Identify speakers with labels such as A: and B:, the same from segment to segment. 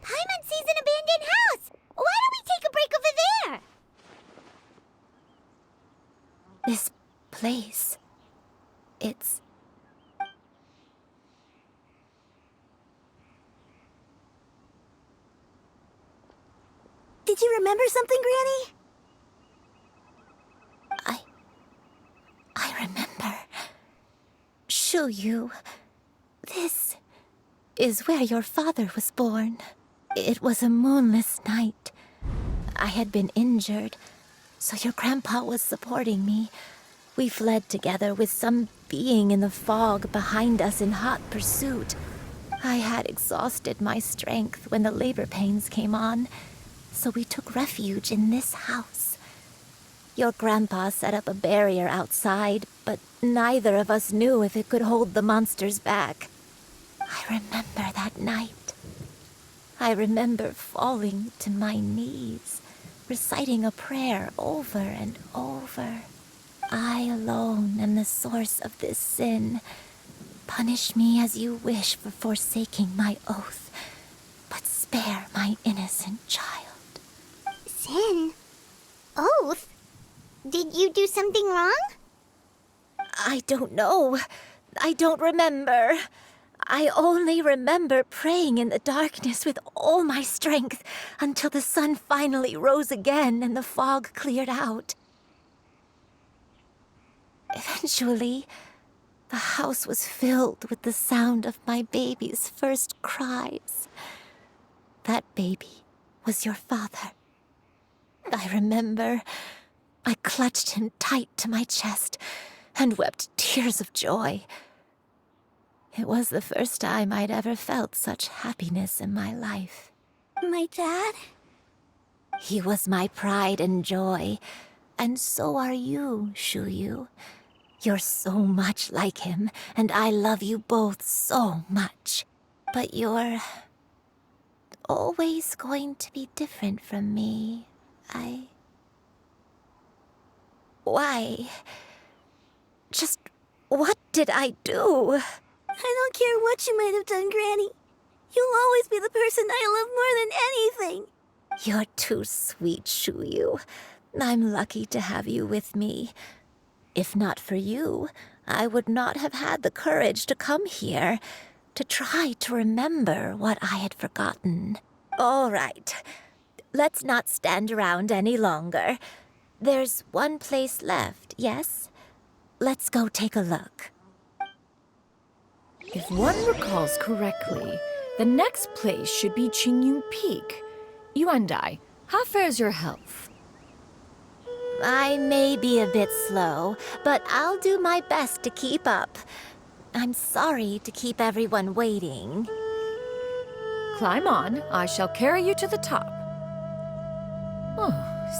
A: Paimon sees an abandoned house! Why don't we take a break over there?
B: This place... it's...
A: Did you remember something, Granny?
B: I remember. Shuyu, this is where your father was born. It was a moonless night. I had been injured, so your grandpa was supporting me. We fled together with some being in the fog behind us in hot pursuit. I had exhausted my strength when the labor pains came on, so we took refuge in this house. Your grandpa set up a barrier outside, but neither of us knew if it could hold the monsters back. I remember that night. I remember falling to my knees, reciting a prayer over and over. I alone am the source of this sin. Punish me as you wish for forsaking my oath, but spare my innocent child.
A: Sin? Oath? Did you do something wrong?
B: I don't know. I don't remember. I only remember praying in the darkness with all my strength until the sun finally rose again and the fog cleared out. Eventually, the house was filled with the sound of my baby's first cries. That baby was your father. I remember I clutched him tight to my chest and wept tears of joy. It was the first time I'd ever felt such happiness in my life.
A: My dad?
B: He was my pride and joy, and so are you, Shuyu. You're so much like him, and I love you both so much. But you're always going to be different from me. Why? Just what did I do?
A: I don't care what you might have done, Granny. You'll always be the person I love more than anything.
B: You're too sweet, Shuyu. I'm lucky to have you with me. If not for you, I would not have had the courage to come here, to try to remember what I had forgotten. All right. Let's not stand around any longer. There's one place left, yes? Let's go take a look.
C: If one recalls correctly, the next place should be Qingyun Peak. Yuandai, how fares your health?
B: I may be a bit slow, but I'll do my best to keep up. I'm sorry to keep everyone waiting.
C: Climb on, I shall carry you to the top. Oh,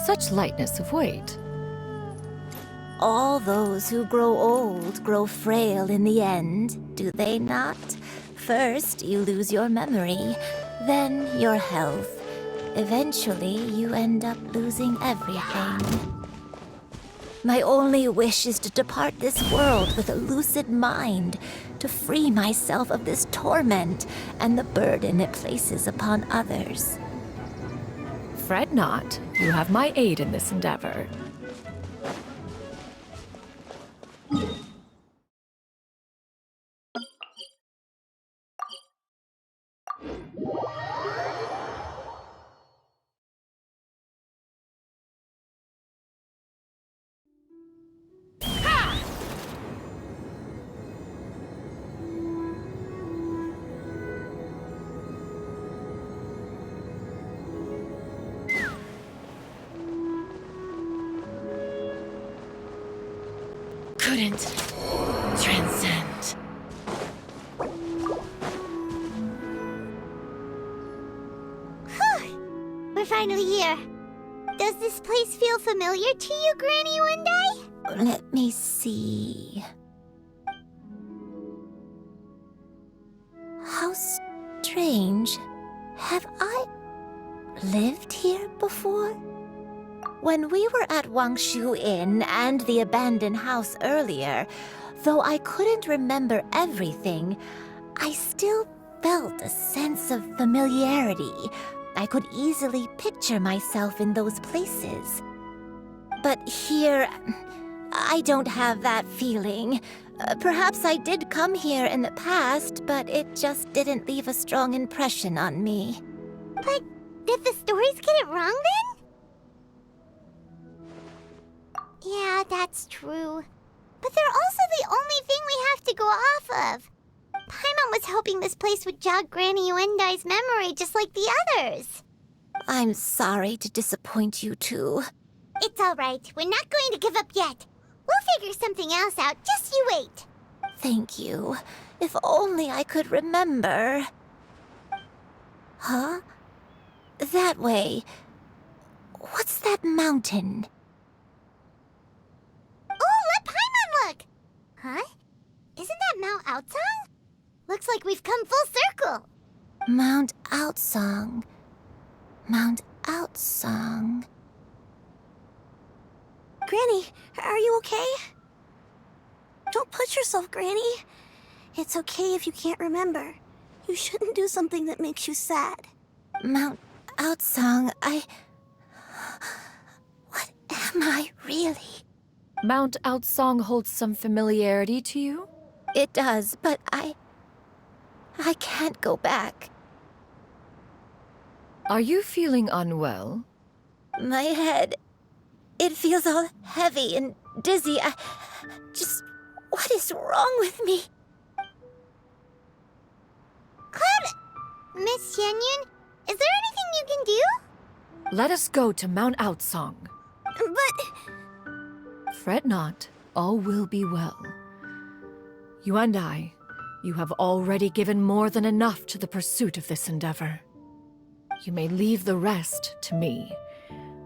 C: such lightness of weight.
B: All those who grow old grow frail in the end, do they not? First, you lose your memory, then your health. Eventually, you end up losing everything. My only wish is to depart this world with a lucid mind, to free myself of this torment and the burden it places upon others.
C: Fret not, you have my aid in this endeavor.
B: Couldn't transcend.
A: We're finally here. Does this place feel familiar to you, Granny Yuandai?
B: Let me see. How strange. Have I lived here before? When we were at Wangshu Inn and the abandoned house earlier, though I couldn't remember everything, I still felt a sense of familiarity. I could easily picture myself in those places. But here, I don't have that feeling. Perhaps I did come here in the past, but it just didn't leave a strong impression on me.
A: But did the stories get it wrong then? Yeah, that's true. But they're also the only thing we have to go off of. Paimon was hoping this place would jog Granny Yuendai's memory just like the others.
B: I'm sorry to disappoint you too.
A: It's all right. We're not going to give up yet. We'll figure something else out. Just you wait.
B: Thank you. If only I could remember. Huh? That way. What's that mountain?
A: Oh, let Paimon look! Huh? Isn't that Mount Aotsang? Looks like we've come full circle.
B: Mount Aotsang. Mount Aotsang.
A: Granny, are you okay? Don't push yourself, Granny. It's okay if you can't remember. You shouldn't do something that makes you sad.
B: Mount Aotsang, What am I really?
C: Mount Aotsang holds some familiarity to you?
B: It does, but I can't go back.
C: Are you feeling unwell?
B: My head, it feels all heavy and dizzy. What is wrong with me?
A: Cloud, Miss Xianyun, is there anything you can do?
C: Let us go to Mount Aotsang.
A: But...
C: Fret not, all will be well. You and I, you have already given more than enough to the pursuit of this endeavor. You may leave the rest to me.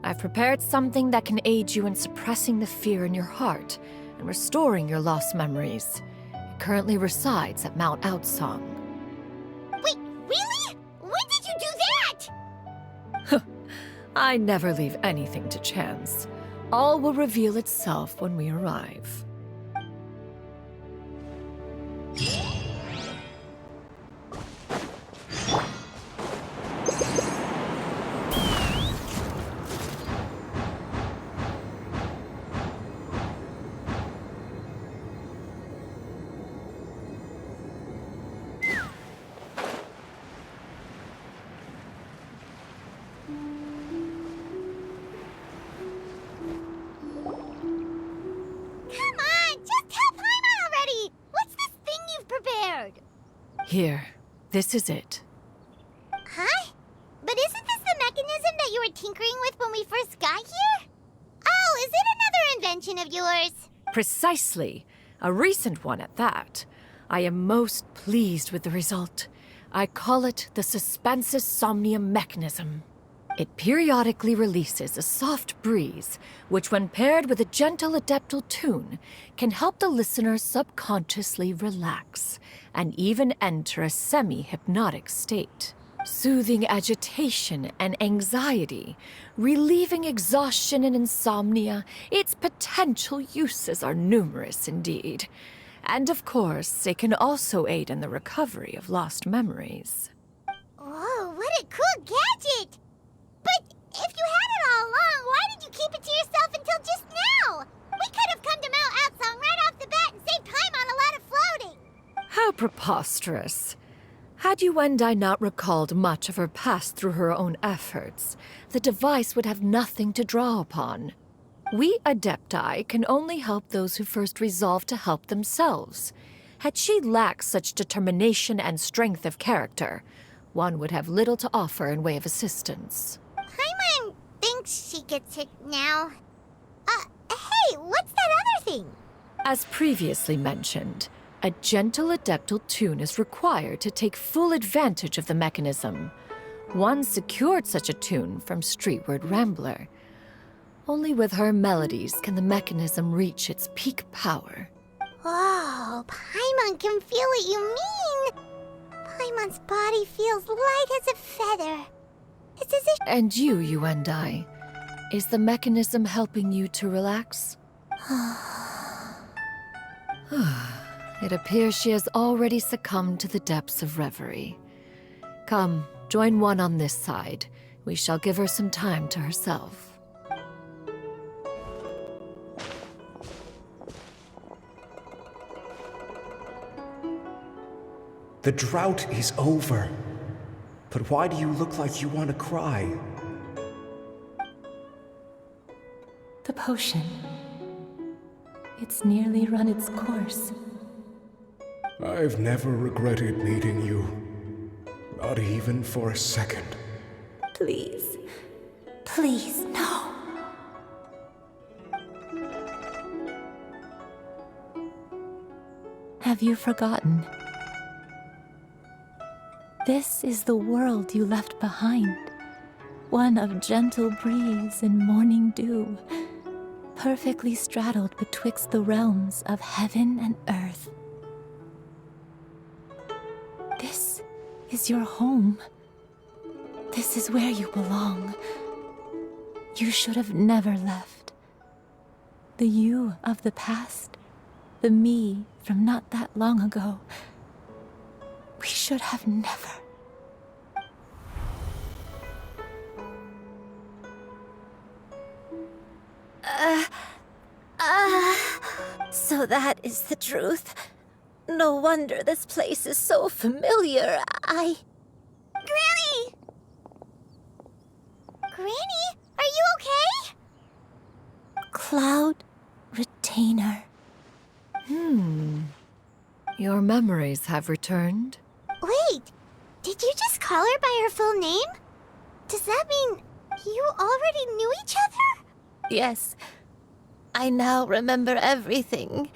C: I've prepared something that can aid you in suppressing the fear in your heart and restoring your lost memories. It currently resides at Mount Aotsang.
A: Wait, really? When did you do that?
C: I never leave anything to chance. All will reveal itself when we arrive. Here, this is it.
A: Huh? But isn't this the mechanism that you were tinkering with when we first got here? Oh, is it another invention of yours?
C: Precisely. A recent one at that. I am most pleased with the result. I call it the Suspensus Somnium mechanism. It periodically releases a soft breeze, which when paired with a gentle adeptal tune, can help the listener subconsciously relax and even enter a semi-hypnotic state, soothing agitation and anxiety, relieving exhaustion and insomnia. Its potential uses are numerous indeed. And of course, it can also aid in the recovery of lost memories.
A: Whoa, what a cool gadget! But if you had it all along, why did you keep it to yourself until just now? We could have come to Mount Aotsang right off the bat and saved time on a lot of floating.
C: How preposterous. Had Yuendai not recalled much of her past through her own efforts, the device would have nothing to draw upon. We Adepti can only help those who first resolve to help themselves. Had she lacked such determination and strength of character, one would have little to offer in way of assistance.
A: Paimon thinks she gets it now. Hey, what's that other thing?
C: As previously mentioned, a gentle adeptal tune is required to take full advantage of the mechanism. One secured such a tune from Streetward Rambler. Only with her melodies can the mechanism reach its peak power.
A: Whoa, Paimon can feel what you mean. Paimon's body feels light as a feather. It's as if...
C: And you Yuendai, Is the mechanism helping you to relax? It appears she has already succumbed to the depths of reverie. Come, join one on this side. We shall give her some time to herself.
D: The drought is over. But why do you look like you want to cry?
B: The potion. It's nearly run its course.
D: I've never regretted meeting you. Not even for a second.
B: Please. Please, no. Have you forgotten? This is the world you left behind. One of gentle breeze and morning dew, perfectly straddled betwixt the realms of heaven and earth. This is your home. This is where you belong. You should have never left. The you of the past, the me from not that long ago. We should have never. So that is the truth. No wonder this place is so familiar.
A: Granny! Granny, are you okay?
B: Cloud Retainer.
C: Your memories have returned?
A: Wait, did you just call her by her full name? Does that mean you already knew each other?
B: Yes. I now remember everything.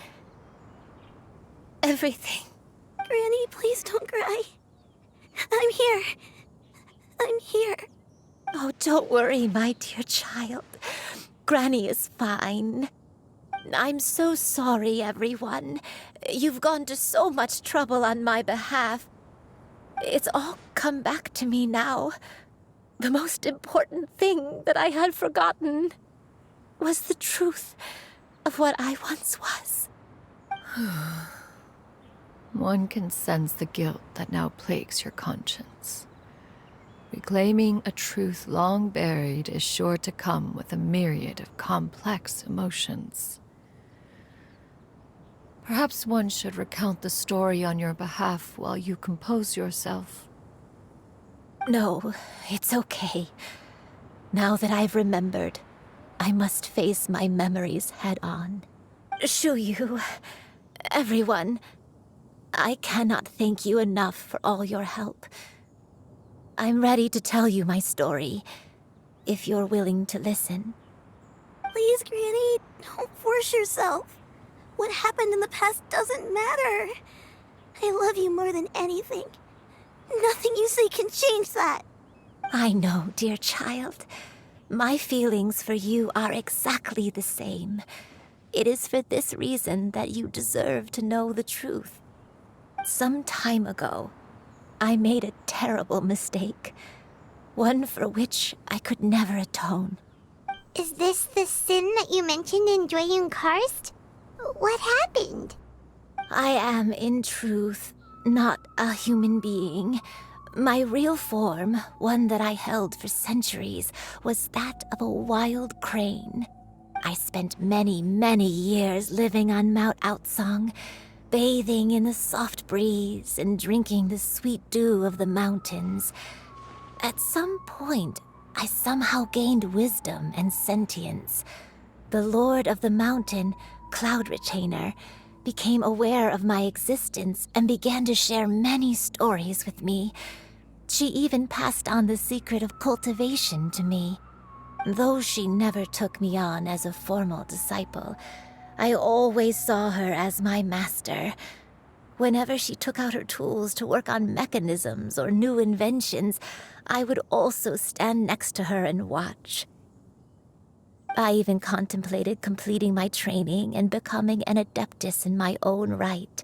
B: Everything.
A: Granny, please don't cry. I'm here. I'm here.
B: Oh, don't worry, my dear child. Granny is fine. I'm so sorry, everyone. You've gone to so much trouble on my behalf. It's all come back to me now. The most important thing that I had forgotten was the truth of what I once was.
C: One can sense the guilt that now plagues your conscience. Reclaiming a truth long buried is sure to come with a myriad of complex emotions. Perhaps one should recount the story on your behalf while you compose yourself.
B: No, it's okay. Now that I've remembered, I must face my memories head on. Shuyu, everyone, I cannot thank you enough for all your help. I'm ready to tell you my story, if you're willing to listen.
A: Please, Granny, don't force yourself. What happened in the past doesn't matter. I love you more than anything. Nothing you say can change that.
B: I know, dear child. My feelings for you are exactly the same. It is for this reason that you deserve to know the truth. Some time ago, I made a terrible mistake. One for which I could never atone.
A: Is this the sin that you mentioned in Dwayun Karst? What happened?
B: I am, in truth, not a human being. My real form, one that I held for centuries, was that of a wild crane. I spent many, many years living on Mount Outsong, bathing in the soft breeze and drinking the sweet dew of the mountains. At some point, I somehow gained wisdom and sentience. The Lord of the Mountain, Cloud Retainer, became aware of my existence and began to share many stories with me. She even passed on the secret of cultivation to me. Though she never took me on as a formal disciple, I always saw her as my master. Whenever she took out her tools to work on mechanisms or new inventions, I would also stand next to her and watch. I even contemplated completing my training and becoming an adeptus in my own right.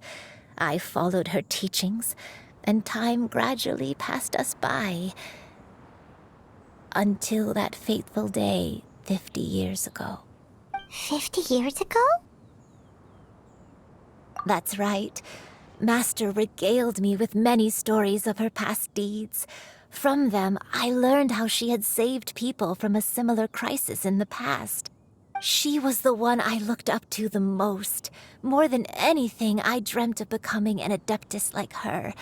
B: I followed her teachings, and time gradually passed us by. Until that fateful day 50 years ago.
A: 50 years ago?
B: That's right. Master regaled me with many stories of her past deeds. From them, I learned how she had saved people from a similar crisis in the past. She was the one I looked up to the most. More than anything, I dreamt of becoming an adeptus like her.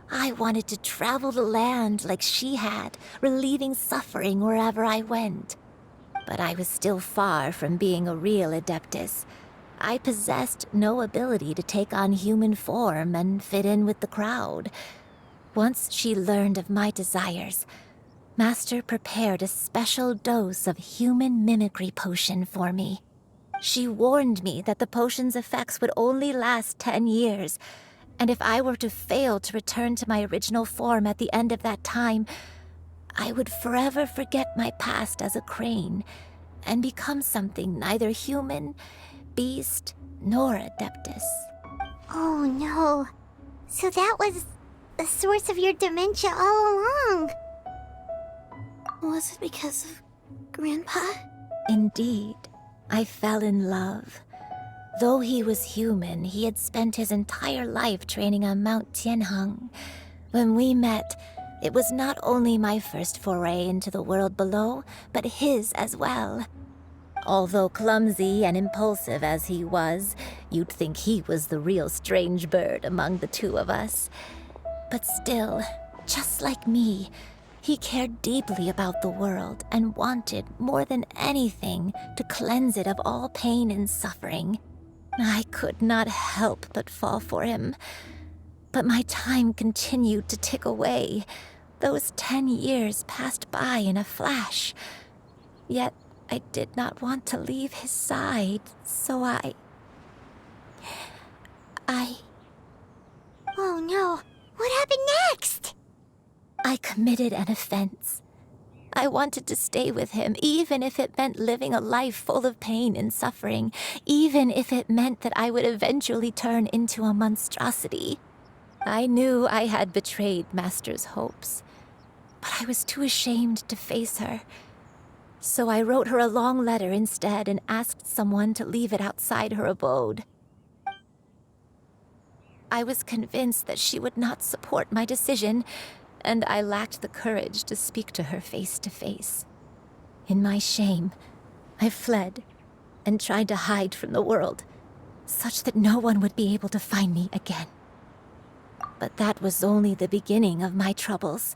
B: I wanted to travel the land like she had, relieving suffering wherever I went. But I was still far from being a real adeptus. I possessed no ability to take on human form and fit in with the crowd. Once she learned of my desires, Master prepared a special dose of human mimicry potion for me. She warned me that the potion's effects would only last 10 years, and if I were to fail to return to my original form at the end of that time, I would forever forget my past as a crane and become something neither human, beast, nor adeptus.
A: Oh no. So that was the source of your dementia all along. Was it because of Grandpa?
B: Indeed, I fell in love. Though he was human, he had spent his entire life training on Mount Tianheng. When we met, it was not only my first foray into the world below, but his as well. Although clumsy and impulsive as he was, you'd think he was the real strange bird among the two of us. But still, just like me, he cared deeply about the world and wanted, more than anything, to cleanse it of all pain and suffering. I could not help but fall for him. But my time continued to tick away. Those 10 years passed by in a flash. Yet I did not want to leave his side, so I...
A: Oh no. What happened next?
B: I committed an offense. I wanted to stay with him, even if it meant living a life full of pain and suffering, even if it meant that I would eventually turn into a monstrosity. I knew I had betrayed Master's hopes, but I was too ashamed to face her. So I wrote her a long letter instead and asked someone to leave it outside her abode. I was convinced that she would not support my decision, and I lacked the courage to speak to her face to face. In my shame, I fled and tried to hide from the world, such that no one would be able to find me again. But that was only the beginning of my troubles.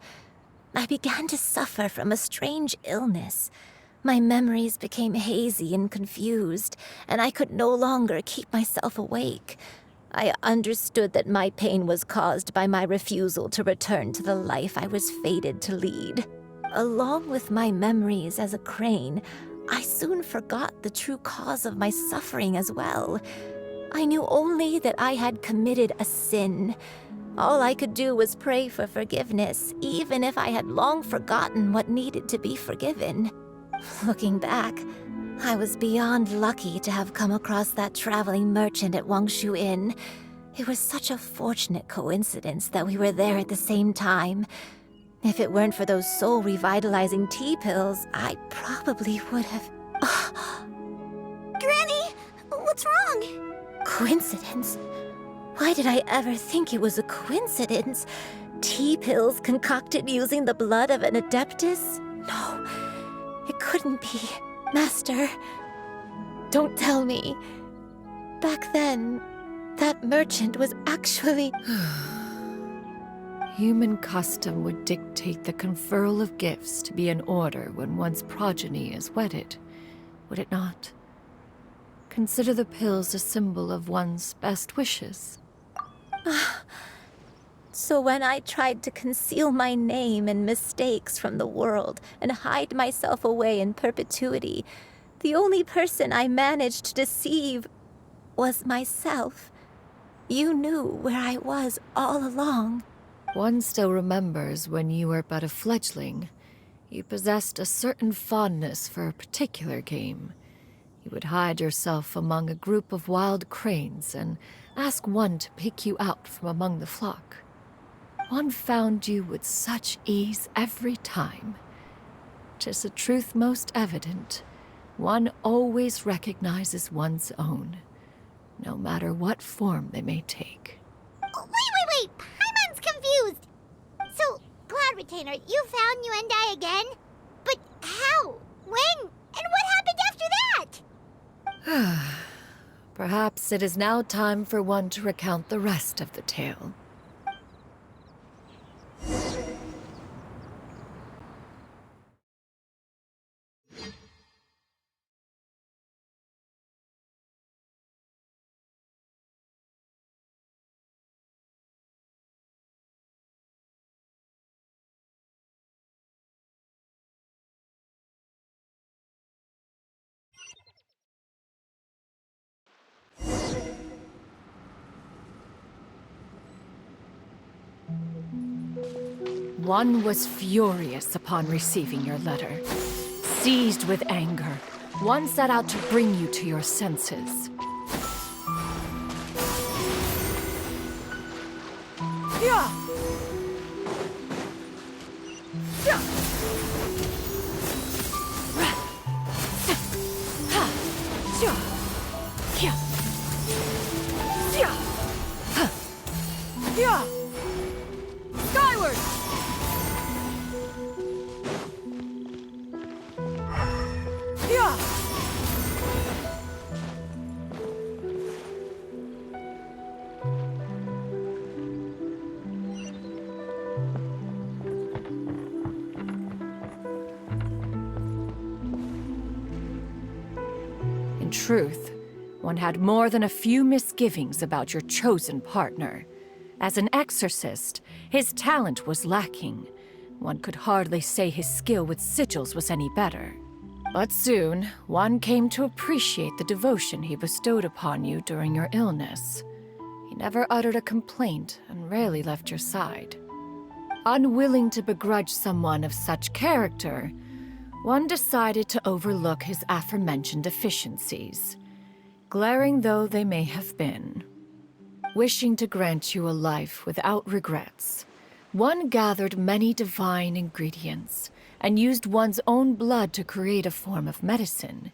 B: I began to suffer from a strange illness. My memories became hazy and confused, and I could no longer keep myself awake. I understood that my pain was caused by my refusal to return to the life I was fated to lead. Along with my memories as a crane, I soon forgot the true cause of my suffering as well. I knew only that I had committed a sin. All I could do was pray for forgiveness, even if I had long forgotten what needed to be forgiven. Looking back, I was beyond lucky to have come across that traveling merchant at Wangshu Inn. It was such a fortunate coincidence that we were there at the same time. If it weren't for those soul-revitalizing tea pills, I probably would have...
A: Granny, what's wrong?
B: Coincidence? Why did I ever think it was a coincidence? Tea pills concocted using the blood of an adeptus? No, it couldn't be. Master, don't tell me. Back then, that merchant was actually...
C: Human custom would dictate the conferral of gifts to be in order when one's progeny is wedded, would it not? Consider the pills a symbol of one's best wishes.
B: So when I tried to conceal my name and mistakes from the world and hide myself away in perpetuity, the only person I managed to deceive was myself. You knew where I was all along.
C: One still remembers when you were but a fledgling. You possessed a certain fondness for a particular game. You would hide yourself among a group of wild cranes and ask one to pick you out from among the flock. One found you with such ease every time. 'Tis a truth most evident. one always recognizes one's own, no matter what form they may take.
A: Wait! Paimon's confused! So, Cloud Retainer, you found Yuendai again? But how? When? And what happened after that?
C: Perhaps it is now time for one to recount the rest of the tale. One was furious upon receiving your letter. Seized with anger, one set out to bring you to your senses. Yeah! Yeah! Skyward! Yeah! In truth, one had more than a few misgivings about your chosen partner. As an exorcist, his talent was lacking. One could hardly say his skill with sigils was any better. But soon, one came to appreciate the devotion he bestowed upon you during your illness. He never uttered a complaint and rarely left your side. Unwilling to begrudge someone of such character, one decided to overlook his aforementioned deficiencies, glaring though they may have been. Wishing to grant you a life without regrets, one gathered many divine ingredients and used one's own blood to create a form of medicine.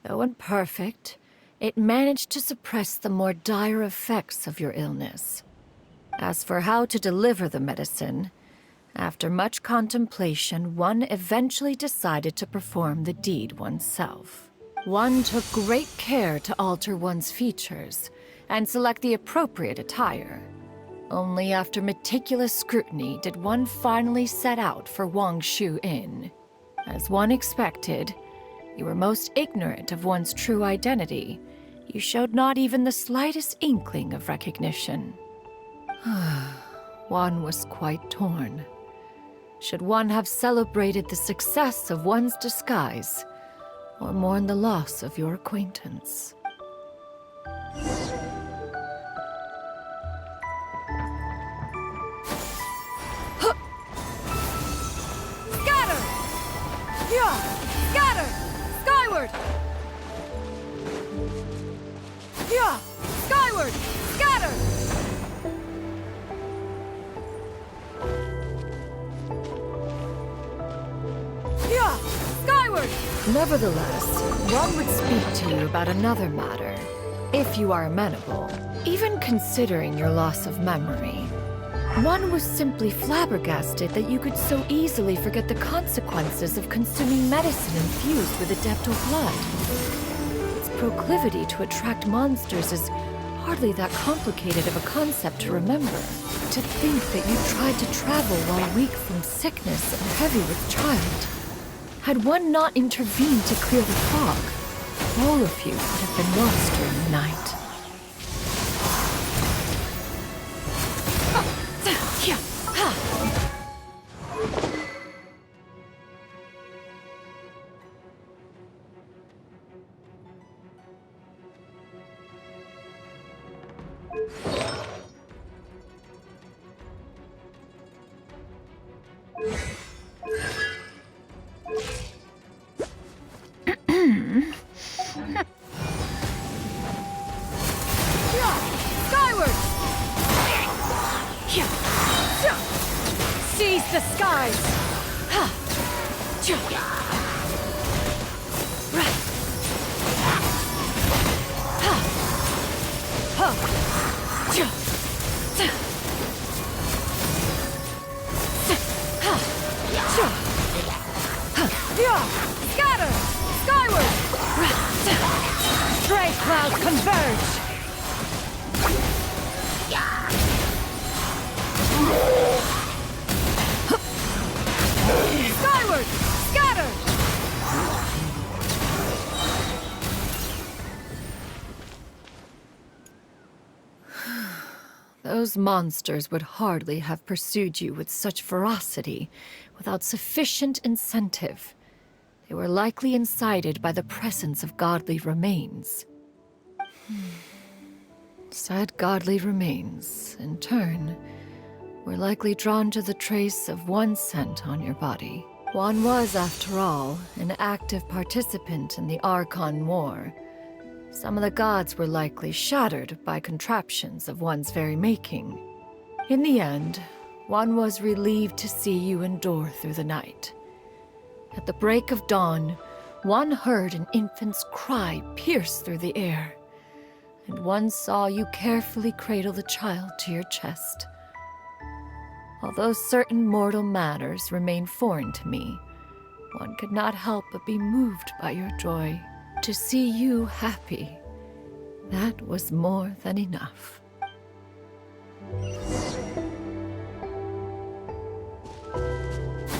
C: Though imperfect, it managed to suppress the more dire effects of your illness. As for how to deliver the medicine, after much contemplation, one eventually decided to perform the deed oneself. One took great care to alter one's features and select the appropriate attire. Only after meticulous scrutiny did one finally set out for Wangshu Inn. As one expected, you were most ignorant of one's true identity. You showed not even the slightest inkling of recognition. One was quite torn. Should one have celebrated the success of one's disguise, or mourn the loss of your acquaintance? Scatter! Yeah! Scatter! Skyward! Yeah! Skyward! Scatter! Yeah! Skyward! Nevertheless, one would speak to you about another matter, if you are amenable. Even considering your loss of memory, one was simply flabbergasted that you could so easily forget the consequences of consuming medicine infused with adeptal blood. Its proclivity to attract monsters is hardly that complicated of a concept to remember. To think that you tried to travel while weak from sickness and heavy with child. Had one not intervened to clear the fog, all of you would have been lost during the night. Seize the skies! Scatter! Skyward! Stray clouds converge! Skyward! Scatter! Those monsters would hardly have pursued you with such ferocity without sufficient incentive. They were likely incited by the presence of godly remains. Said godly remains, in turn, were likely drawn to the trace of one scent on your body. One was, after all, an active participant in the Archon War. Some of the gods were likely shattered by contraptions of one's very making. In the end, one was relieved to see you endure through the night. At the break of dawn, one heard an infant's cry pierce through the air, and one saw you carefully cradle the child to your chest. Although certain mortal matters remain foreign to me, one could not help but be moved by your joy. To see you happy, that was more than enough.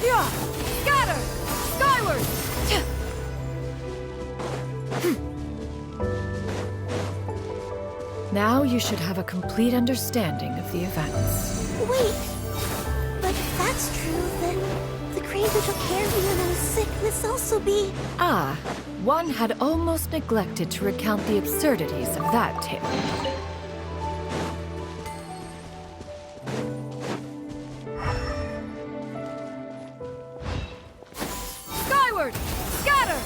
C: Yeah! Scatter! Skyward! Now you should have a complete understanding of the events.
B: Wait! But if that's true, then the crane who took care of me when I was sick must also be...
C: Ah, one had almost neglected to recount the absurdities of that tale. Skyward! Scatter!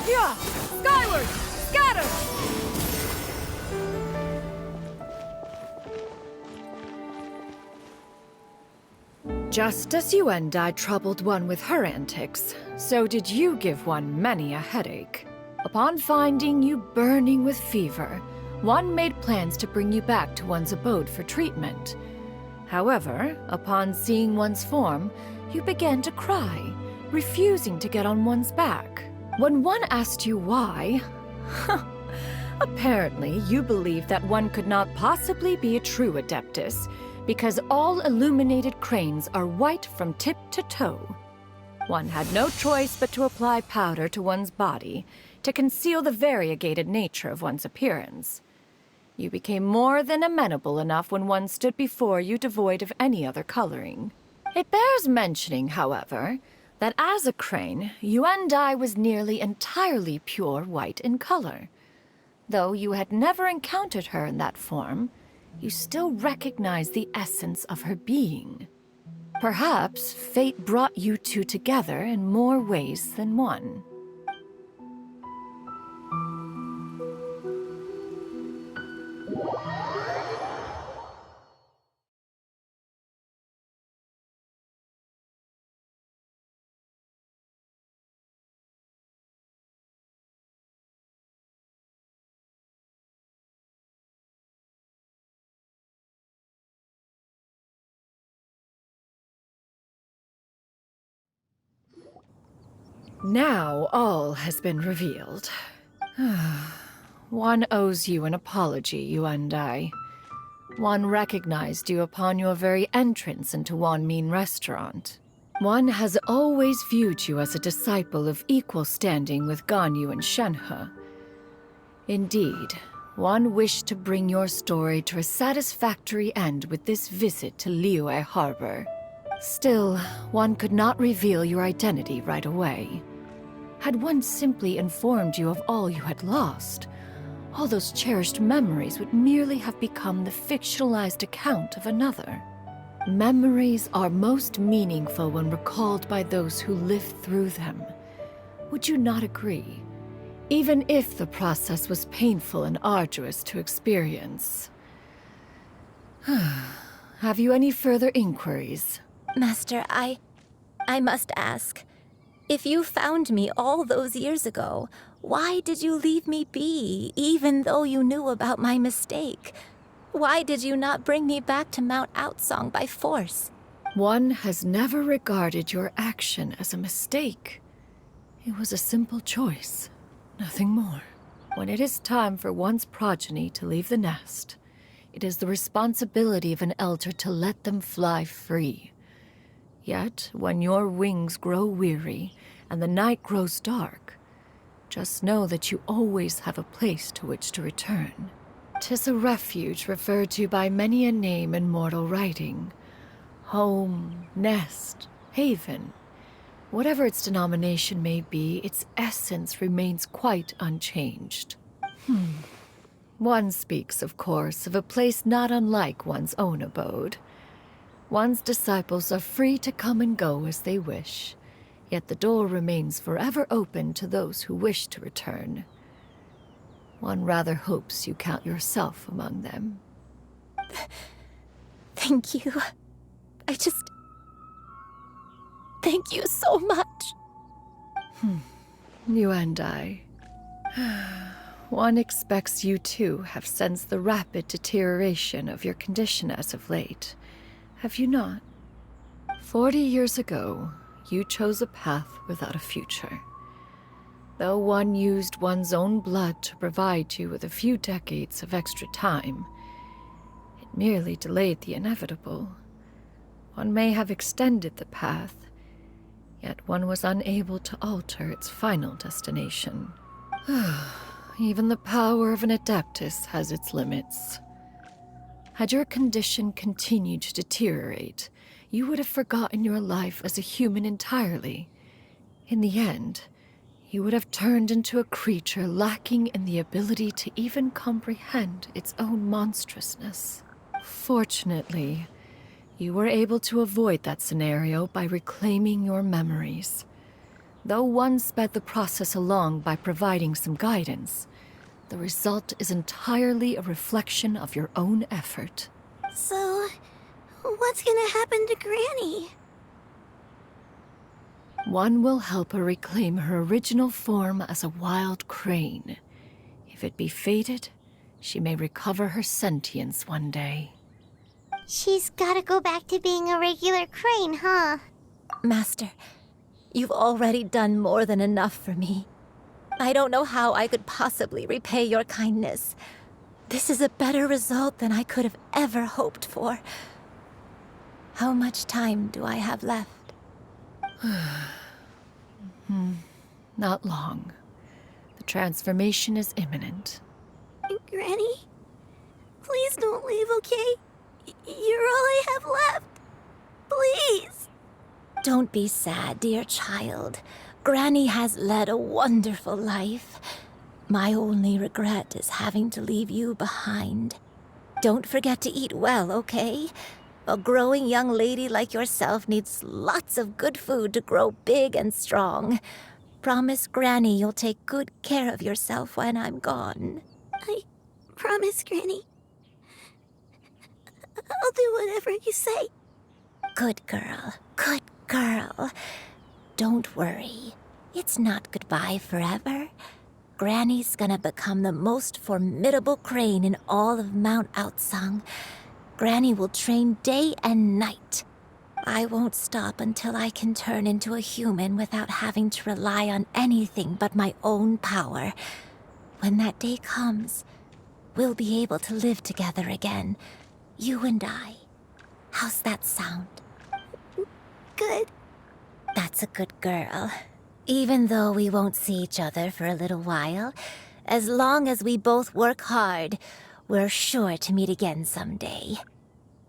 C: Yeah! Skyward! Scatter! Just as you and I troubled one with her antics, so did you give one many a headache. Upon finding you burning with fever, one made plans to bring you back to one's abode for treatment. However, upon seeing one's form, you began to cry, refusing to get on one's back. When one asked you why, apparently you believed that one could not possibly be a true Adeptus, because all illuminated cranes are white from tip to toe. One had no choice but to apply powder to one's body to conceal the variegated nature of one's appearance. You became more than amenable enough when one stood before you devoid of any other coloring. It bears mentioning, however, that as a crane, Yuendai was nearly entirely pure white in color. Though you had never encountered her in that form, you still recognize the essence of her being. Perhaps fate brought you two together in more ways than one. Now all has been revealed. One owes you an apology, you and I. One recognized you upon your very entrance into Wanmin Restaurant. One has always viewed you as a disciple of equal standing with Ganyu and Shenhe. Indeed, one wished to bring your story to a satisfactory end with this visit to Liyue Harbor. Still, one could not reveal your identity right away. Had one simply informed you of all you had lost, all those cherished memories would merely have become the fictionalized account of another. Memories are most meaningful when recalled by those who lived through them. Would you not agree? Even if the process was painful and arduous to experience. Have you any further inquiries?
B: Master, I must ask. If you found me all those years ago, why did you leave me be, even though you knew about my mistake? Why did you not bring me back to Mount Outsong by force?
C: One has never regarded your action as a mistake. It was a simple choice, nothing more. When it is time for one's progeny to leave the nest, it is the responsibility of an elder to let them fly free. Yet, when your wings grow weary and the night grows dark, just know that you always have a place to which to return. 'Tis a refuge referred to by many a name in mortal writing. Home, nest, haven. Whatever its denomination may be, its essence remains quite unchanged. One speaks, of course, of a place not unlike one's own abode. One's disciples are free to come and go as they wish, yet the door remains forever open to those who wish to return. One rather hopes you count yourself among them.
B: Thank you. Thank you so much.
C: You and I. One expects you too have sensed the rapid deterioration of your condition as of late. Have you not? 40 years ago, you chose a path without a future. Though one used one's own blood to provide you with a few decades of extra time, it merely delayed the inevitable. One may have extended the path, yet one was unable to alter its final destination. Even the power of an adeptus has its limits. Had your condition continued to deteriorate, you would have forgotten your life as a human entirely. In the end, you would have turned into a creature lacking in the ability to even comprehend its own monstrousness. Fortunately, you were able to avoid that scenario by reclaiming your memories. Though one sped the process along by providing some guidance, the result is entirely a reflection of your own effort.
A: So, what's gonna happen to Granny?
C: One will help her reclaim her original form as a wild crane. If it be fated, she may recover her sentience one day.
A: She's gotta go back to being a regular crane, huh?
B: Master, you've already done more than enough for me. I don't know how I could possibly repay your kindness. This is a better result than I could have ever hoped for. How much time do I have left?
C: Not long. The transformation is imminent.
A: Granny? Please don't leave, okay? You're all I have left. Please.
B: Don't be sad, dear child. Granny has led a wonderful life. My only regret is having to leave you behind. Don't forget to eat well, okay? A growing young lady like yourself needs lots of good food to grow big and strong. Promise Granny you'll take good care of yourself when I'm gone.
A: I promise, Granny. I'll do whatever you say.
B: Good girl, good girl. Don't worry. It's not goodbye forever. Granny's gonna become the most formidable crane in all of Mount Outsong. Granny will train day and night. I won't stop until I can turn into a human without having to rely on anything but my own power. When that day comes, we'll be able to live together again. You and I. How's that sound?
A: Good.
B: That's a good girl. Even though we won't see each other for a little while, as long as we both work hard, we're sure to meet again someday.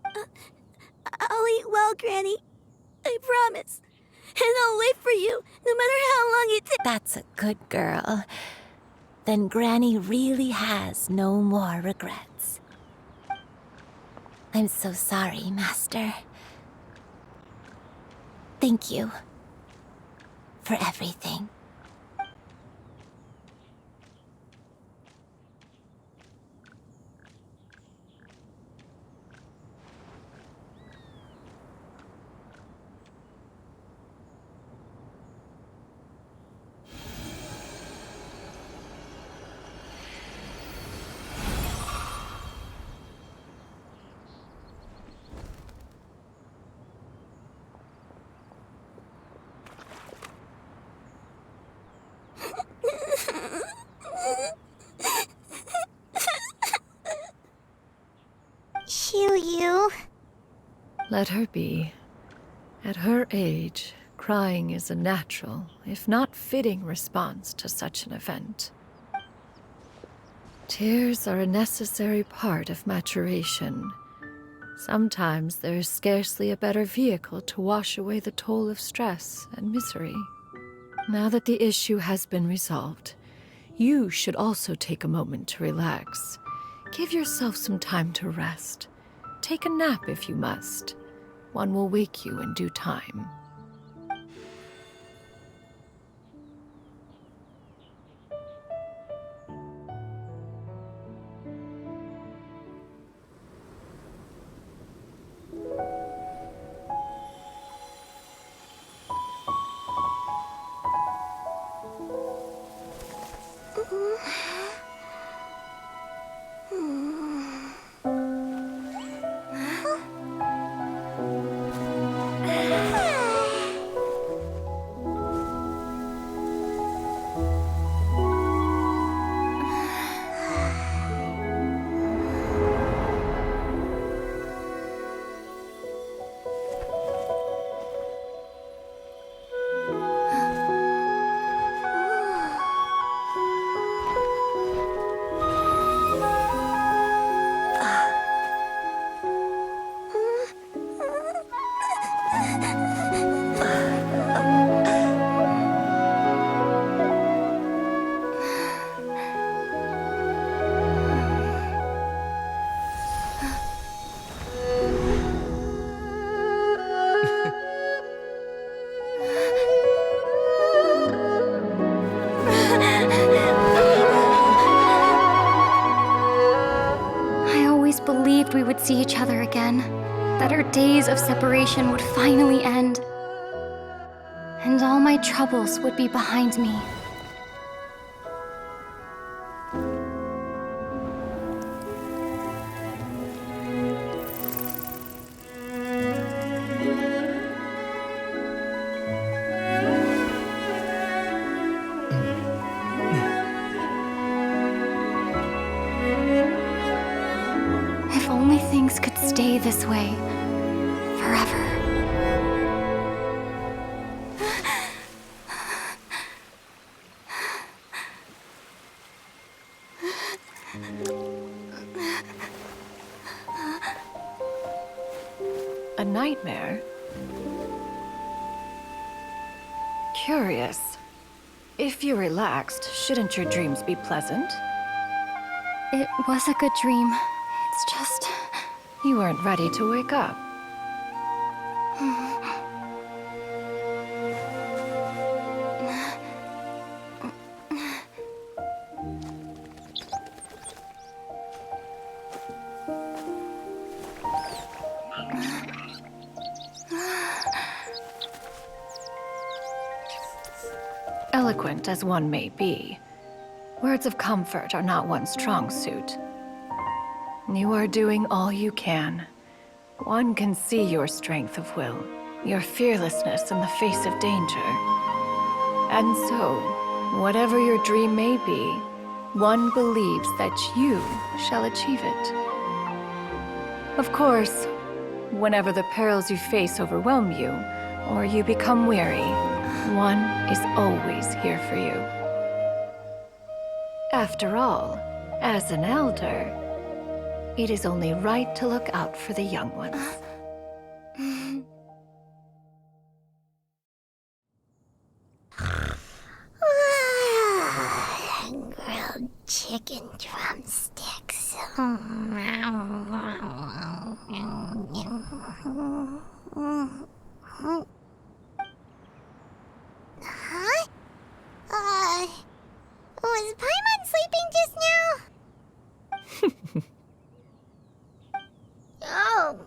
A: I'll eat well, Granny. I promise. And I'll wait for you, no matter how long it takes.
B: That's a good girl. Then Granny really has no more regrets. I'm so sorry, Master. Thank you for everything.
C: Let her be. At her age, crying is a natural, if not fitting, response to such an event. Tears are a necessary part of maturation. Sometimes there is scarcely a better vehicle to wash away the toll of stress and misery. Now that the issue has been resolved, you should also take a moment to relax. Give yourself some time to rest. Take a nap if you must. One will wake you in due time.
E: I always believed we would see each other again, that our days of separation would finally end, and all my troubles would be behind me. If only things could stay this way forever.
C: A nightmare? Curious. If you're relaxed, shouldn't your dreams be pleasant?
E: It was a good dream. It's just...
C: You weren't ready to wake up. Eloquent as one may be, words of comfort are not one's strong suit. You are doing all you can. One can see your strength of will, your fearlessness in the face of danger. And so, whatever your dream may be, one believes that you shall achieve it. Of course, whenever the perils you face overwhelm you, or you become weary, one is always here for you. After all, as an elder, it is only right to look out for the young ones.
A: Grilled chicken drumsticks. Huh? Was Paimon sleeping just now? Oh,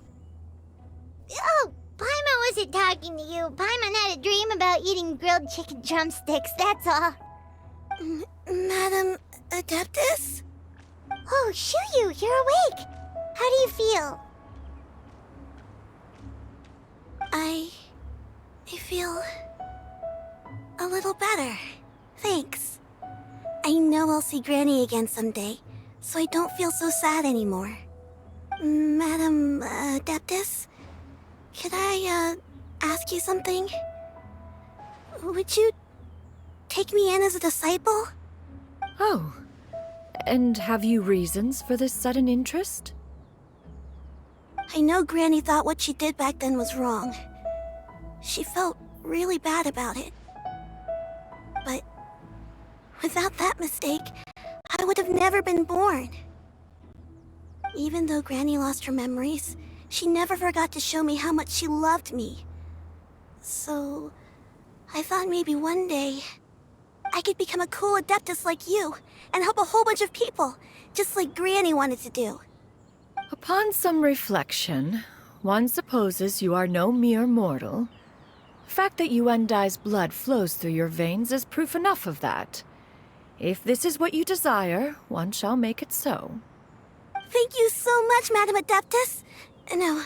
A: Paimon wasn't talking to you. Paimon had a dream about eating grilled chicken drumsticks, that's all. Madam Adeptus? Oh, Shuyu, you're awake. How do you feel? I feel a little better. Thanks. I know I'll see Granny again someday, so I don't feel so sad anymore. Madam Adeptus? Could I, ask you something? Would you take me in as a disciple?
C: Oh, and have you reasons for this sudden interest?
A: I know Granny thought what she did back then was wrong. She felt really bad about it. But without that mistake, I would have never been born. Even though Granny lost her memories, she never forgot to show me how much she loved me. So, I thought maybe one day I could become a cool adeptus like you and help a whole bunch of people, just like Granny wanted to do.
C: Upon some reflection, one supposes you are no mere mortal. The fact that Yuendai's blood flows through your veins is proof enough of that. If this is what you desire, one shall make it so.
A: Thank you so much, Madam Adeptus. No,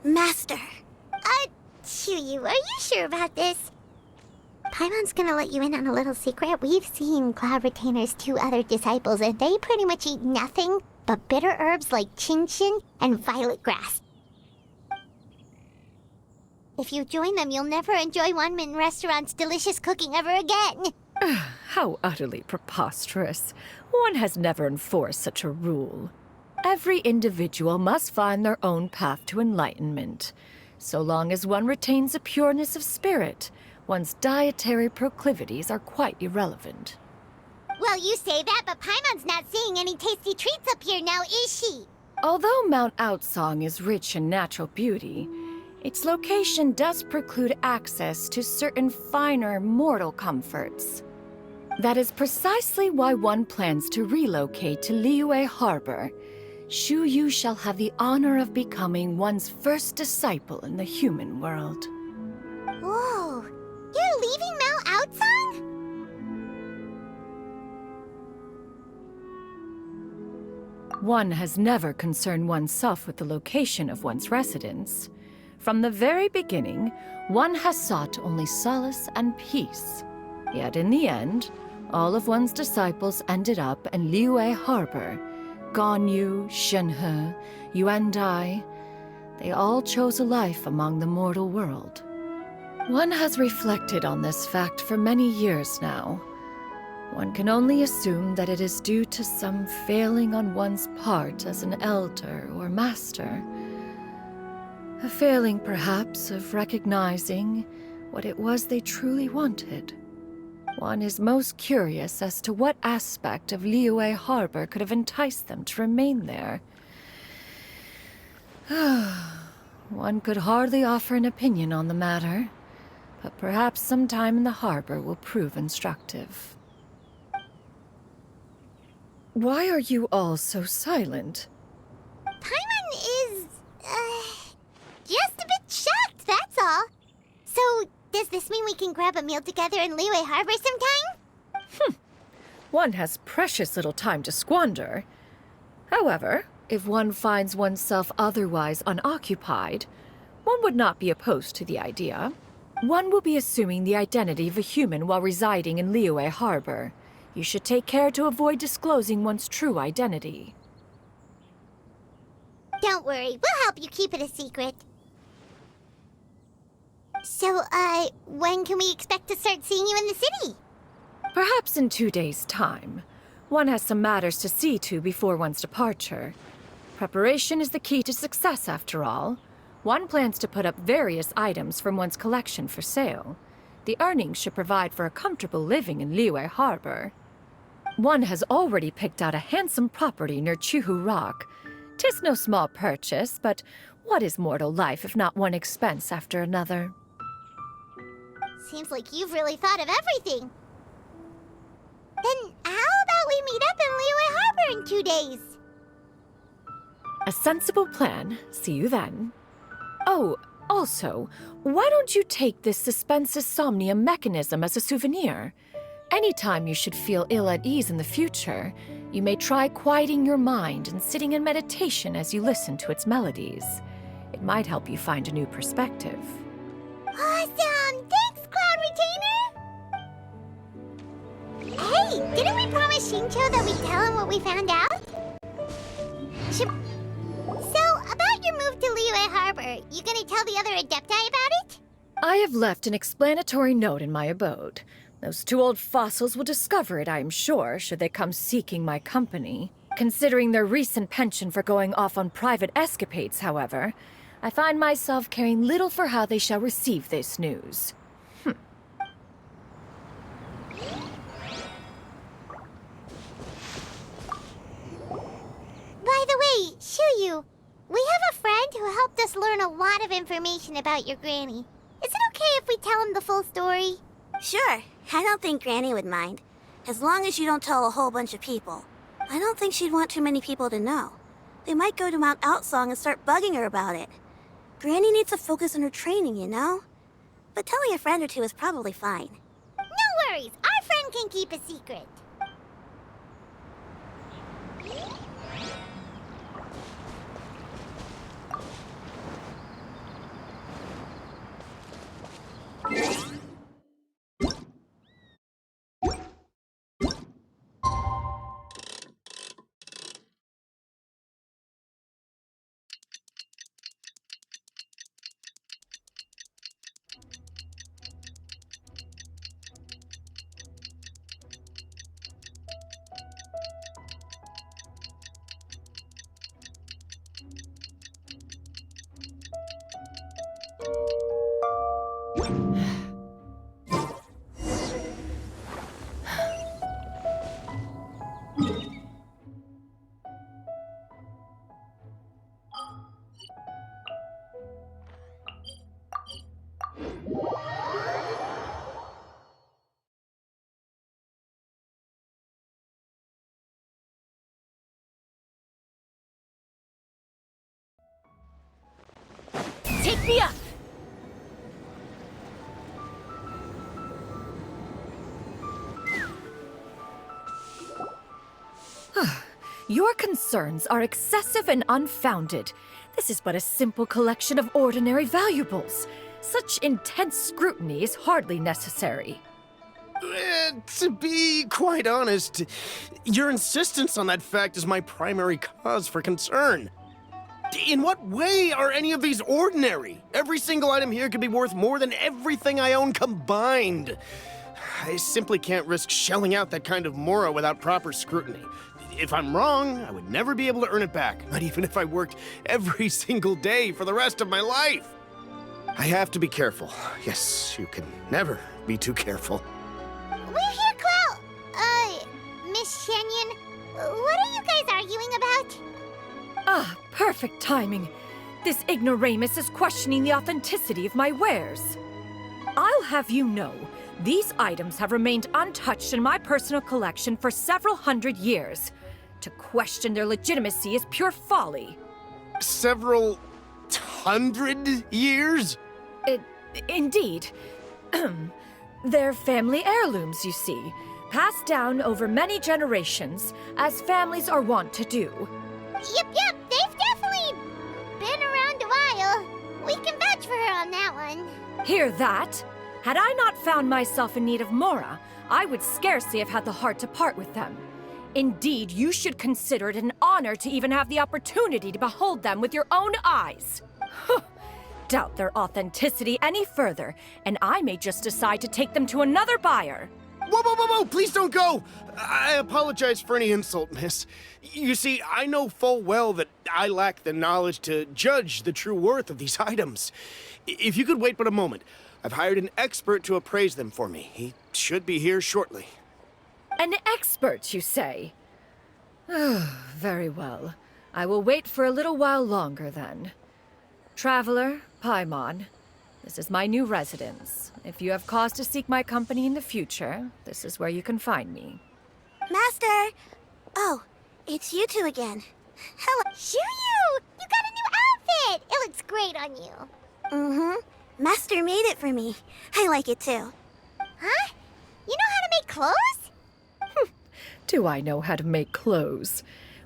A: Master. Chuyu, are you sure about this? Paimon's gonna let you in on a little secret. We've seen Cloud Retainer's 2 other disciples, and they pretty much eat nothing but bitter herbs like Genshin and violet grass. If you join them, you'll never enjoy Wanmin Restaurant's delicious cooking ever again.
C: How utterly preposterous. One has never enforced such a rule. Every individual must find their own path to enlightenment. So long as one retains a pureness of spirit, one's dietary proclivities are quite irrelevant.
A: Well, you say that, but Paimon's not seeing any tasty treats up here now, is she?
C: Although Mount Outsong is rich in natural beauty, its location does preclude access to certain finer mortal comforts. That is precisely why one plans to relocate to Liyue Harbor. Shu Yu shall have the honor of becoming one's first disciple in the human world.
A: Whoa, you're leaving Mount Outsong?
C: One has never concerned oneself with the location of one's residence. From the very beginning, one has sought only solace and peace. Yet in the end, all of one's disciples ended up in Liyue Harbor. Ganyu, Shenhe, Yuendai, they all chose a life among the mortal world. One has reflected on this fact for many years now. One can only assume that it is due to some failing on one's part as an elder or master. A failing, perhaps, of recognizing what it was they truly wanted. One is most curious as to what aspect of Liyue Harbor could have enticed them to remain there. One could hardly offer an opinion on the matter, but perhaps some time in the harbor will prove instructive. Why are you all so silent?
A: Paimon is, just a bit shocked, that's all. So, does this mean we can grab a meal together in Liyue Harbor sometime?
C: One has precious little time to squander. However, if one finds oneself otherwise unoccupied, one would not be opposed to the idea. One will be assuming the identity of a human while residing in Liyue Harbor. You should take care to avoid disclosing one's true identity.
A: Don't worry, we'll help you keep it a secret. So, when can we expect to start seeing you in the city?
C: Perhaps in 2 days' time. One has some matters to see to before one's departure. Preparation is the key to success, after all. One plans to put up various items from one's collection for sale. The earnings should provide for a comfortable living in Liyue Harbor. One has already picked out a handsome property near Chuhu Rock. 'Tis no small purchase, but what is mortal life if not one expense after another?
A: Seems like you've really thought of everything. Then how about we meet up in Liyue Harbor in 2 days?
C: A sensible plan. See you then. Oh, also, why don't you take this suspensus somnium mechanism as a souvenir? Anytime you should feel ill at ease in the future, you may try quieting your mind and sitting in meditation as you listen to its melodies. It might help you find a new perspective.
A: Awesome! Thanks, Cloud Retainer! Hey, didn't we promise Shincho that we'd tell him what we found out? So, about your move do at Harbor? You gonna tell the other Adepti about it?
C: I have left an explanatory note in my abode. Those two old fossils will discover it, I am sure, should they come seeking my company. Considering their recent penchant for going off on private escapades, however, I find myself caring little for how they shall receive this news.
A: By the way, Shuyu, we have a friend who helped us learn a lot of information about your granny. Is it okay if we tell him the full story?
F: Sure, I don't think Granny would mind. As long as you don't tell a whole bunch of people. I don't think she'd want too many people to know. They might go to Mount Outsong and start bugging her about it. Granny needs to focus on her training, you know? But telling a friend or two is probably fine.
A: No worries, our friend can keep a secret.
C: Take me up! Your concerns are excessive and unfounded. This is but a simple collection of ordinary valuables. Such intense scrutiny is hardly necessary.
G: To be quite honest, your insistence on that fact is my primary cause for concern. In what way are any of these ordinary? Every single item here could be worth more than everything I own combined. I simply can't risk shelling out that kind of mora without proper scrutiny. If I'm wrong, I would never be able to earn it back, not even if I worked every single day for the rest of my life. I have to be careful. Yes, you can never be too careful.
A: We're here, Clow. Miss Shenyan, what are you guys arguing about?
C: Ah, perfect timing. This ignoramus is questioning the authenticity of my wares. I'll have you know, these items have remained untouched in my personal collection for several hundred years. To question their legitimacy is pure folly.
G: Several hundred years?
C: Indeed. They're family heirlooms, you see, passed down over many generations, as families are wont to do.
A: Yep, they've definitely been around a while. We can vouch for her on that one.
C: Hear that? Had I not found myself in need of mora, I would scarcely have had the heart to part with them. Indeed, you should consider it an honor to even have the opportunity to behold them with your own eyes. Doubt their authenticity any further, and I may just decide to take them to another buyer.
G: Whoa, please don't go! I apologize for any insult, miss. You see, I know full well that I lack the knowledge to judge the true worth of these items. If you could wait but a moment, I've hired an expert to appraise them for me. He should be here shortly.
C: An expert, you say? Very well. I will wait for a little while longer, then. Traveler, Paimon, this is my new residence. If you have cause to seek my company in the future, this is where you can find me.
F: Master! Oh, it's you two again. Hello.
A: Shuyu! You got a new outfit! It looks great on you.
F: Mm-hmm. Master made it for me. I like it too.
A: Huh? You know how to make clothes?
C: Do I know how to make clothes?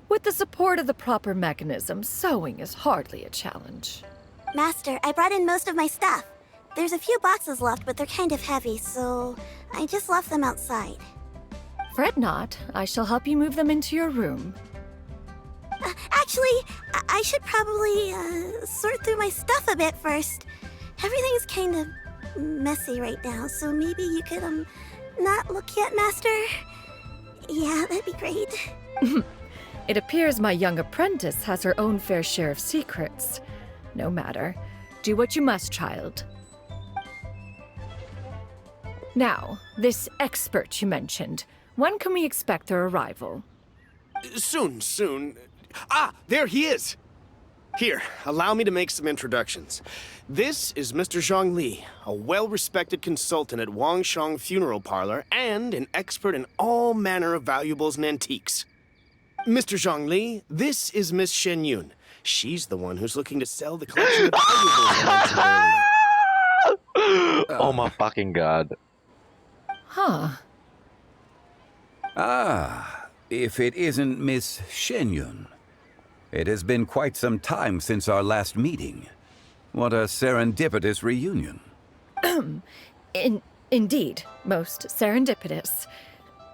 C: With the support of the proper mechanism, sewing is hardly a challenge.
F: Master, I brought in most of my stuff. There's a few boxes left, but they're kind of heavy, so I just left them outside.
C: Fret not. I shall help you move them into your room.
F: Actually, I should probably sort through my stuff a bit first. Everything's kind of messy right now, so maybe you could, not look yet, Master? Yeah, that'd be great.
C: It appears my young apprentice has her own fair share of secrets. No matter. Do what you must, child. Now, this expert you mentioned, when can we expect their arrival?
G: Soon. Ah, there he is! Here, allow me to make some introductions. This is Mr. Zhongli, a well-respected consultant at Wangshang Funeral Parlor and an expert in all manner of valuables and antiques. Mr. Zhongli, this is Miss Shen Yun. She's the one who's looking to sell the collection of valuables I mentioned earlier.
H: Oh my fucking god.
C: Huh.
I: Ah, if it isn't Miss Shenyun. It has been quite some time since our last meeting. What a serendipitous reunion.
C: Indeed, most serendipitous.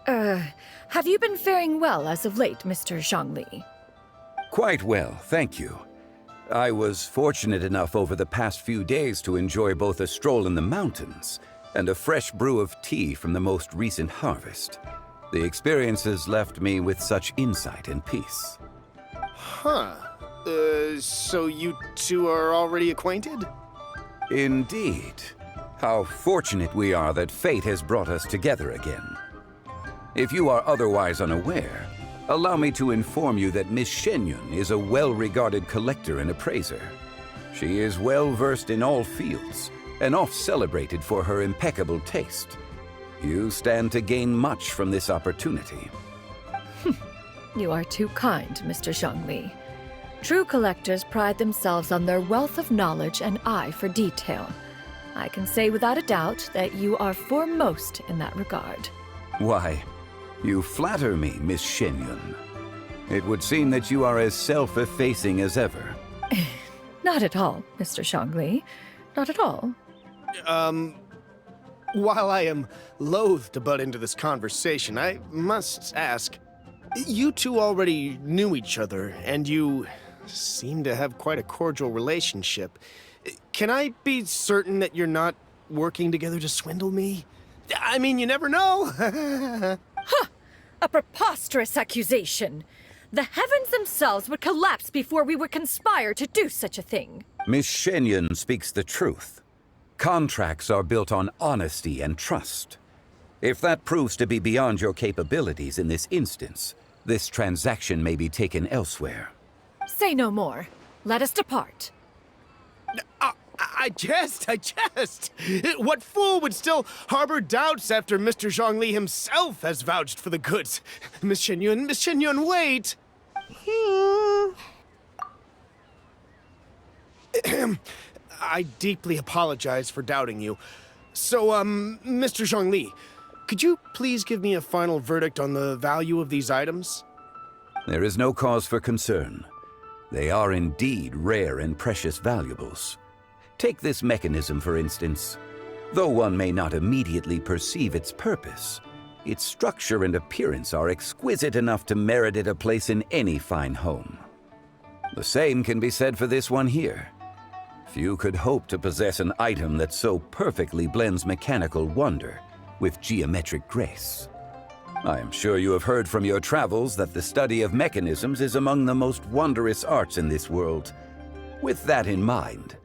C: Have you been faring well as of late, Mr. Zhongli?
I: Quite well, thank you. I was fortunate enough over the past few days to enjoy both a stroll in the mountains and a fresh brew of tea from the most recent harvest. The experiences left me with such insight and peace.
G: Huh. So you two are already acquainted?
I: Indeed. How fortunate we are that fate has brought us together again. If you are otherwise unaware, allow me to inform you that Miss Shenyun is a well-regarded collector and appraiser. She is well-versed in all fields, and oft-celebrated for her impeccable taste. You stand to gain much from this opportunity.
C: You are too kind, Mr. Zhongli. True collectors pride themselves on their wealth of knowledge and eye for detail. I can say without a doubt that you are foremost in that regard.
I: Why, you flatter me, Miss Shenyun. It would seem that you are as self-effacing as ever.
C: Not at all, Mr. Zhongli. Not at all.
G: While I am loath to butt into this conversation, I must ask, you two already knew each other, and you seem to have quite a cordial relationship. Can I be certain that you're not working together to swindle me? I mean, you never know.
C: Huh! A preposterous accusation. The heavens themselves would collapse before we would conspire to do such a thing.
I: Miss Shenyun speaks the truth. Contracts are built on honesty and trust. If that proves to be beyond your capabilities in this instance, this transaction may be taken elsewhere.
C: Say no more. Let us depart.
G: I jest. What fool would still harbor doubts after Mr. Zhongli himself has vouched for the goods? Miss Shenyun, wait! I deeply apologize for doubting you. So, Mr. Zhongli, could you please give me a final verdict on the value of these items?
I: There is no cause for concern. They are indeed rare and precious valuables. Take this mechanism, for instance. Though one may not immediately perceive its purpose, its structure and appearance are exquisite enough to merit it a place in any fine home. The same can be said for this one here. Few could hope to possess an item that so perfectly blends mechanical wonder with geometric grace. I am sure you have heard from your travels that the study of mechanisms is among the most wondrous arts in this world. With that in mind,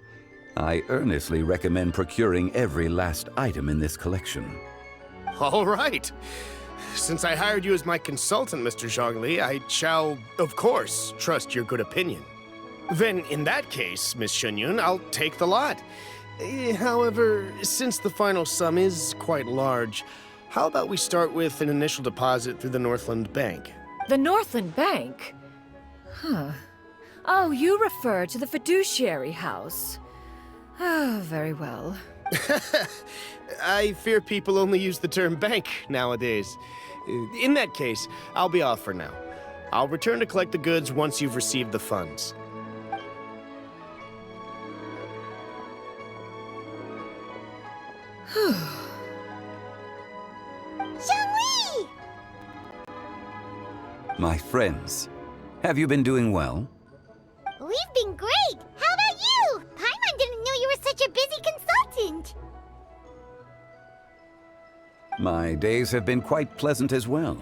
I: I earnestly recommend procuring every last item in this collection.
G: All right. Since I hired you as my consultant, Mr. Zhongli, I shall, of course, trust your good opinion. Then, in that case, Miss Shenyun, I'll take the lot. However, since the final sum is quite large, how about we start with an initial deposit through the Northland Bank?
C: The Northland Bank? Huh. Oh, you refer to the fiduciary house. Oh, very well.
G: I fear people only use the term bank nowadays. In that case, I'll be off for now. I'll return to collect the goods once you've received the funds.
A: Zhongli!
I: My friends, have you been doing well? My days have been quite pleasant as well.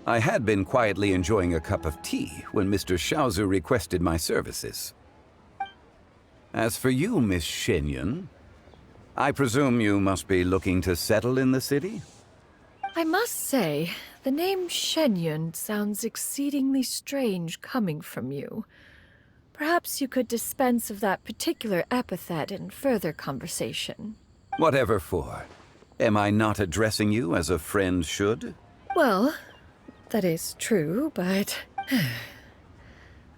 I: I had been quietly enjoying a cup of tea when Mr. Xiaozu requested my services. As for you, Miss Shenyun, I presume you must be looking to settle in the city?
C: I must say, the name Shenyun sounds exceedingly strange coming from you. Perhaps you could dispense of that particular epithet in further conversation.
I: Whatever for. Am I not addressing you as a friend should?
C: Well, that is true, but...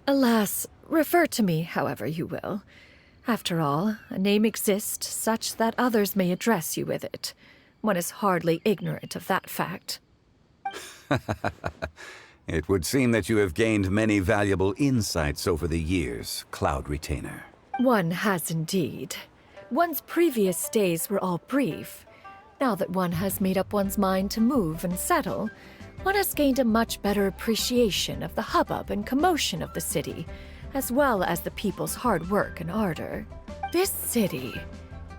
C: Alas, refer to me however you will. After all, a name exists such that others may address you with it. One is hardly ignorant of that fact.
I: It would seem that you have gained many valuable insights over the years, Cloud Retainer.
C: One has indeed. One's previous days were all brief. Now that one has made up one's mind to move and settle, one has gained a much better appreciation of the hubbub and commotion of the city, as well as the people's hard work and ardor. This city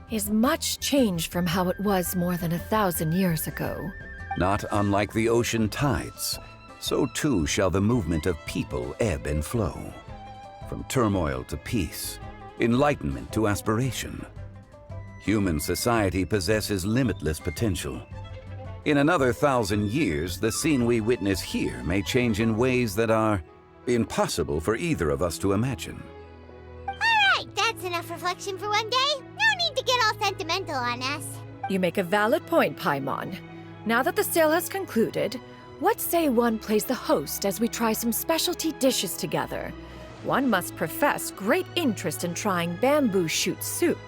C: is much changed from how it was more than 1,000 years ago.
I: Not unlike the ocean tides, so too shall the movement of people ebb and flow. From turmoil to peace, enlightenment to aspiration. Human society possesses limitless potential. In another 1,000 years, the scene we witness here may change in ways that are impossible for either of us to imagine.
A: Alright, that's enough reflection for one day. No need to get all sentimental on us.
C: You make a valid point, Paimon. Now that the sale has concluded, what say one plays the host as we try some specialty dishes together? One must profess great interest in trying bamboo shoot soup.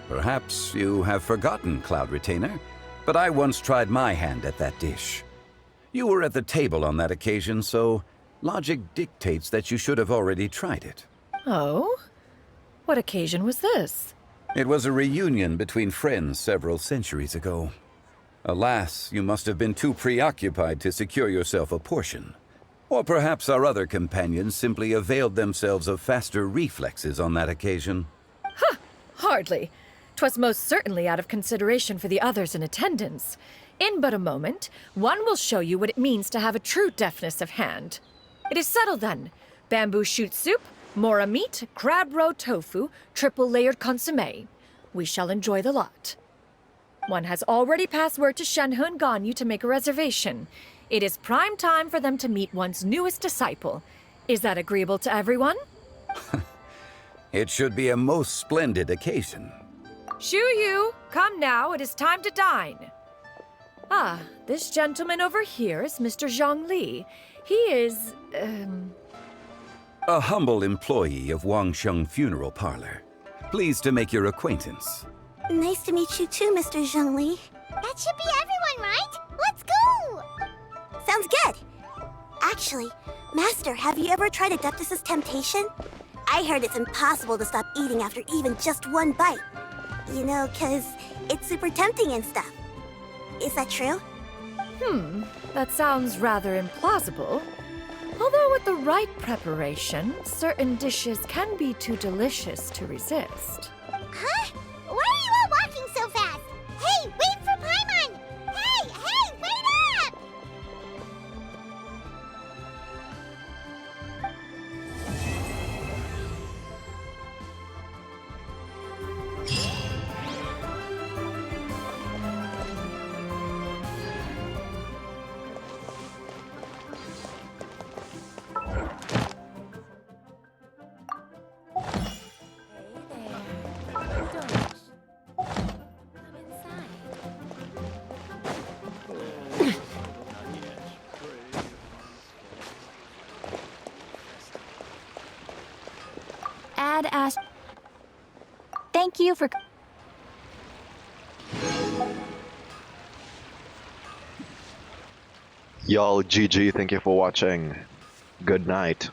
I: Perhaps you have forgotten, Cloud Retainer, but I once tried my hand at that dish. You were at the table on that occasion, so logic dictates that you should have already tried it.
C: Oh? What occasion was this?
I: It was a reunion between friends several centuries ago. Alas, you must have been too preoccupied to secure yourself a portion. Or perhaps our other companions simply availed themselves of faster reflexes on that occasion.
C: Hardly. 'Twas most certainly out of consideration for the others in attendance. In but a moment, one will show you what it means to have a true deftness of hand. It is settled then. Bamboo shoot soup, mora meat, crab roe tofu, triple-layered consommé. We shall enjoy the lot. One has already passed word to Shenhe and Ganyu to make a reservation. It is prime time for them to meet one's newest disciple. Is that agreeable to everyone?
I: It should be a most splendid occasion.
C: Shu Yu, come now, it is time to dine. Ah, this gentleman over here is Mr. Zhang Li. He is,
I: A humble employee of Wangsheng Funeral Parlor. Pleased to make your acquaintance.
F: Nice to meet you too, Mr. Zhongli.
A: That should be everyone, right? Let's go!
F: Sounds good. Actually, Master, have you ever tried Adeptus' temptation? I heard it's impossible to stop eating after even just one bite. You know, 'cause it's super tempting and stuff. Is that true?
C: That sounds rather implausible. Although with the right preparation, certain dishes can be too delicious to resist.
A: Huh? Why are you all walking so fast? Hey, wait for Paimon! Hey, wait up!
E: Thank you for...
H: Y'all, GG, thank you for watching. Good night.